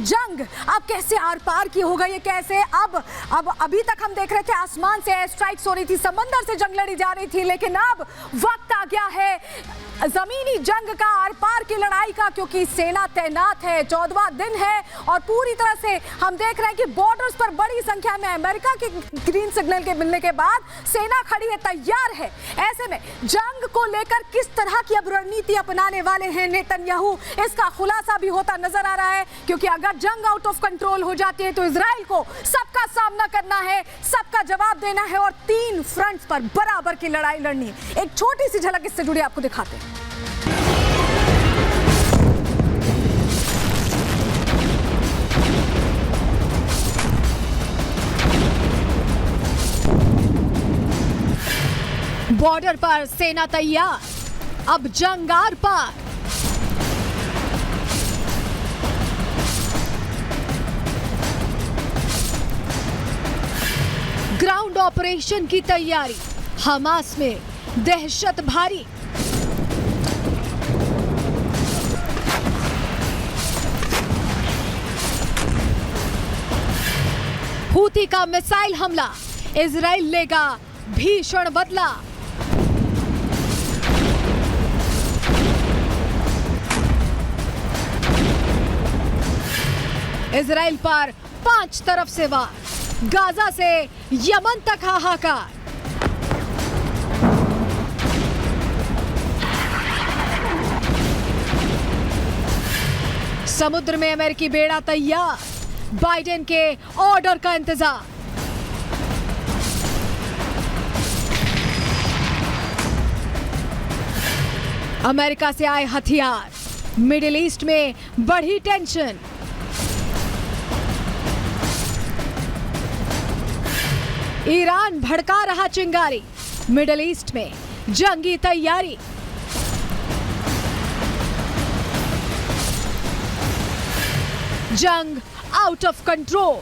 जंग अब कैसे आर पार की हो गई है, कैसे अब अभी तक हम देख रहे थे आसमान से एयर स्ट्राइक्स हो रही थी, समंदर से जंग लड़ी जा रही थी, लेकिन अब वक्त आ गया है जमीनी जंग का, आर पार की लड़ाई का, क्योंकि सेना तैनात है। 14वां दिन है और पूरी तरह से हम देख रहे हैं कि बॉर्डर्स पर बड़ी संख्या में अमेरिका के ग्रीन सिग्नल के मिलने के बाद सेना खड़ी है, तैयार है। ऐसे में जंग को लेकर किस तरह की अब रणनीति अपनाने वाले हैं नेतन्याहू, इसका खुलासा भी होता नजर आ रहा है, क्योंकि अगर जंग आउट ऑफ कंट्रोल हो जाती है तो इजराइल को सबका सामना करना है, सबका जवाब देना है और 3 फ्रंट्स पर बराबर की लड़ाई लड़नी है। एक छोटी सी झलक इससे जुड़ी आपको दिखाते हैं। बॉर्डर पर सेना तैयार, अब जंग आर पार। ग्राउंड ऑपरेशन की तैयारी, हमास में दहशत भारी। हूती का मिसाइल हमला, इजराइल लेगा भीषण बदला। इजराइल पर 5 तरफ से वार, गाजा से यमन तक हाहाकार। समुद्र में अमेरिकी बेड़ा तैयार, बाइडेन के ऑर्डर का इंतजार। अमेरिका से आए हथियार, मिडिल ईस्ट में बढ़ी टेंशन। ईरान भड़का रहा चिंगारी, मिडिल ईस्ट में जंगी तैयारी। जंग आउट ऑफ कंट्रोल।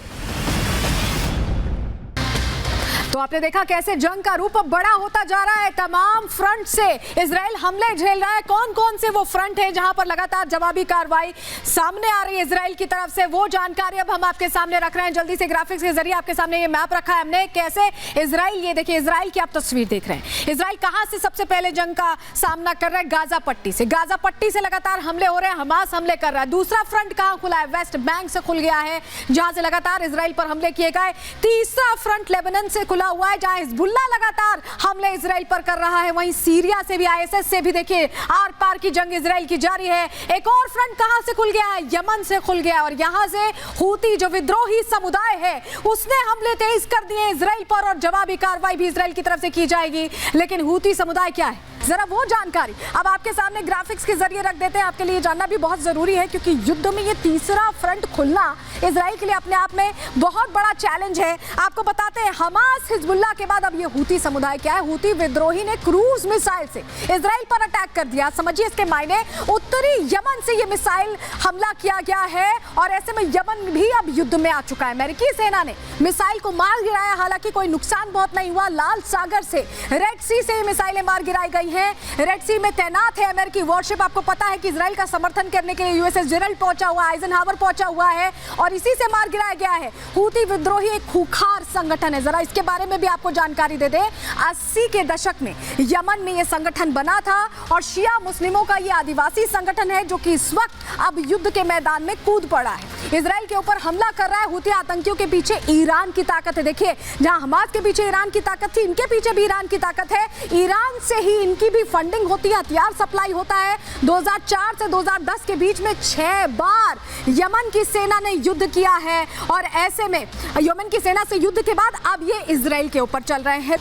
तो आपने देखा कैसे जंग का रूप अब बड़ा होता जा रहा है, तमाम फ्रंट से इजराइल हमले झेल रहा है। कौन कौन से वो फ्रंट है जहां पर लगातार जवाबी कार्रवाई सामने आ रही है इजराइल की तरफ से, वो जानकारी अब हम आपके सामने रख रहे हैं। जल्दी से ग्राफिक्स के जरिए आपके सामने ये मैप रखा है हमने, कैसे इजराइल, ये देखिए इजराइल की आप तस्वीर देख रहे हैं। इजराइल कहां से सबसे पहले जंग का सामना कर रहा है? गाजा पट्टी से। गाजा पट्टी से लगातार हमले हो रहे हैं, हमास हमले कर रहा है। दूसरा फ्रंट कहां खुला है? वेस्ट बैंक से खुल गया है, जहां से लगातार इजराइल पर हमले किए गए। तीसरा फ्रंट लेबनान से खुला हुआ है, जहां हिजबुल्ला लगातार हमले इजराइल पर कर रहा है। वहीं सीरिया से भी, आईएसएस से भी देखिए आर पार की जंग इजराइल की जारी है। एक और फ्रंट कहां से खुल गया है? यमन से खुल गया, और यहां से हूती जो विद्रोही समुदाय है उसने हमले तेज कर दिए इजराइल पर, और जवाबी कार्रवाई भी इजराइल की तरफ से की जाएगी। लेकिन हूती समुदाय क्या है, जरा वो जानकारी अब आपके सामने ग्राफिक्स के जरिए रख देते हैं। आपके लिए जानना भी बहुत जरूरी है, क्योंकि युद्ध में ये तीसरा फ्रंट खुलना इजराइल के लिए अपने आप में बहुत बड़ा चैलेंज है। आपको बताते हैं, हमास हिजबुल्ला के बाद अब ये हूती समुदाय क्या है? हूती विद्रोही ने क्रूज मिसाइल से इजराइल पर अटैक कर दिया। समझिए इसके मायने, उत्तरी यमन से ये मिसाइल हमला किया गया है, और ऐसे में यमन भी अब युद्ध में आ चुका है। अमेरिकी सेना ने मिसाइल को मार गिराया, हालांकि कोई नुकसान बहुत नहीं हुआ। लाल सागर से, रेड सी से ये मिसाइलें मार गिराई गई है। रेड सी में तैनात है अमेरिकी वॉरशिप। आपको पता है कि इजराइल का समर्थन करने के लिए यूएसएस जेरल्ड पहुंचा हुआ है, आइजनहावर पहुंचा हुआ है, और इसी से मार गिराया गया है। हूती विद्रोही एक खूंखार संगठन है, जरा इसके बारे में भी आपको जानकारी दे दे। 80 के दशक में यमन में यह संगठन बना था, और शिया मुस्लिमों का यह आदिवासी संगठन है, जो कि इस वक्त अब युद्ध के मैदान में कूद पड़ा है। इजराइल के ऊपर हमला कर रहा है। हूती आतंकियों के पीछे ईरान की ताकत है। देखिए, जहां हमास के पीछे ईरान की ताकत थी, इनके पीछे भी ईरान की ताकत है। ईरान से ही इनकी भी फंडिंग होती है, हथियार सप्लाई होता है। 2004 से 2010 के बीच में 6 बार यमन की सेना ने युद्ध किया है, और ऐसे में यमन की सेना से युद्ध के बाद अब ये इजराइल के ऊपर चल रहे हैं।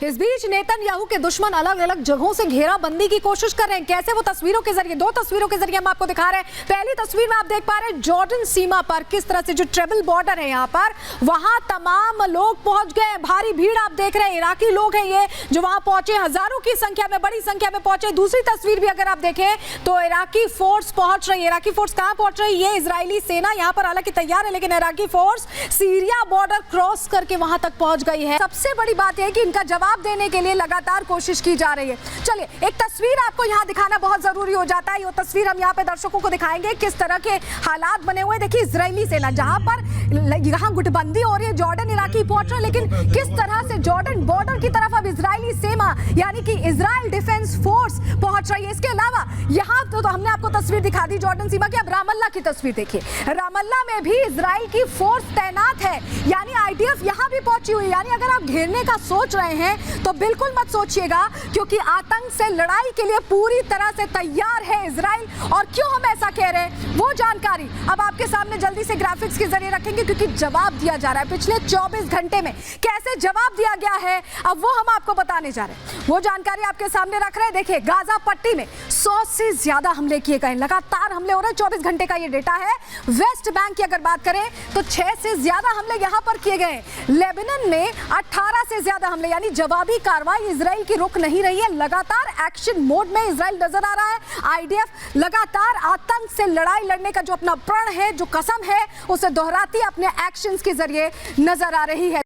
इस बीच नेतन्याहू के दुश्मन अलग अलग जगहों से घेराबंदी की कोशिश कर रहे हैं। कैसे? वो तस्वीरों के जरिए, 2 तस्वीरों के जरिए हम आपको दिखा रहे हैं। पहली तस्वीर में आप देख पा रहे हैं जॉर्डन सीमा पर किस तरह से जो ट्रेबल बॉर्डर है यहाँ पर, वहां तमाम लोग पहुंच गए। भारी भीड़ आप देख रहे हैं, इराकी लोग हैं ये जो वहां पहुंचे, हजारों की संख्या में, बड़ी संख्या में पहुंचे। दूसरी तस्वीर भी अगर आप देखें तो इराकी फोर्स पहुंच रही है। इराकी फोर्स कहां पहुंच रही है? ये इजरायली सेना यहाँ पर हालांकि तैयार है, लेकिन Iraqi force Syria border cross करके वहां तक पहुंच गई है। सबसे बड़ी बात यह है कि इनका जवाब जवाब देने के लिए लगातार कोशिश की जा रही है। चलिए एक तस्वीर आपको यहाँ दिखाना बहुत जरूरी हो जाता है। ये तस्वीर हम यहाँ पे दर्शकों को दिखाएंगे किस तरह के हालात बने हुए। देखिए इजरायली सेना जहां पर यहाँ गुटबंदी हो रही है, जॉर्डन इलाकी पहुंच रहे हैं, लेकिन किस तरह से जॉर्डन बॉर्डर की तरफ अब इजरायली सेना यानी कि इजराइल डिफेंस फोर्स पहुंच रही है। इसके अलावा यहाँ तो हमने आपको तस्वीर दिखा दी जॉर्डन सीमा की। अब रामल्ला की तस्वीर देखिए, रामल्ला में भी इजराइल की फोर्स तैनात है, यानी आईडीएफ यहाँ भी पहुंची हुई है। यानी अगर आप घेरने का सोच रहे हैं तो बिल्कुल मत सोचिएगा, क्योंकि आतंक से लड़ाई के लिए पूरी तरह से तैयार है इजराइल। और क्यों हम ऐसा कह रहे हैं वो जानकारी अब आपके सामने जल्दी से ग्राफिक्स के जरिए रखेंगे, क्योंकि जवाब दिया जा रहा है। पिछले 24 घंटे में कैसे जवाब दिया गया है अब वो हम आपको बताने जा रहे हैं, वो जानकारी आपके सामने रख रहे हैं। देखिए गाजा पट्टी में 100 से ज्यादा हमले किए गए, लगातार हमले हो रहे हैं। 24 घंटे का ये डेटा है। वेस्ट बैंक की अगर बात करें तो 6 से ज्यादा हमले यहां पर किए गए। लेबनान में 18 से ज्यादा हमले, यानी जवाबी कार्रवाई इजराइल की रुक नहीं रही है। लगातार एक्शन मोड में इजराइल नजर आ रहा है। आईडीएफ लगातार आतंक से लड़ाई लड़ने का जो अपना प्रण है, जो कसम है, उसे दोहराती अपने एक्शंस के जरिए नजर आ रही है।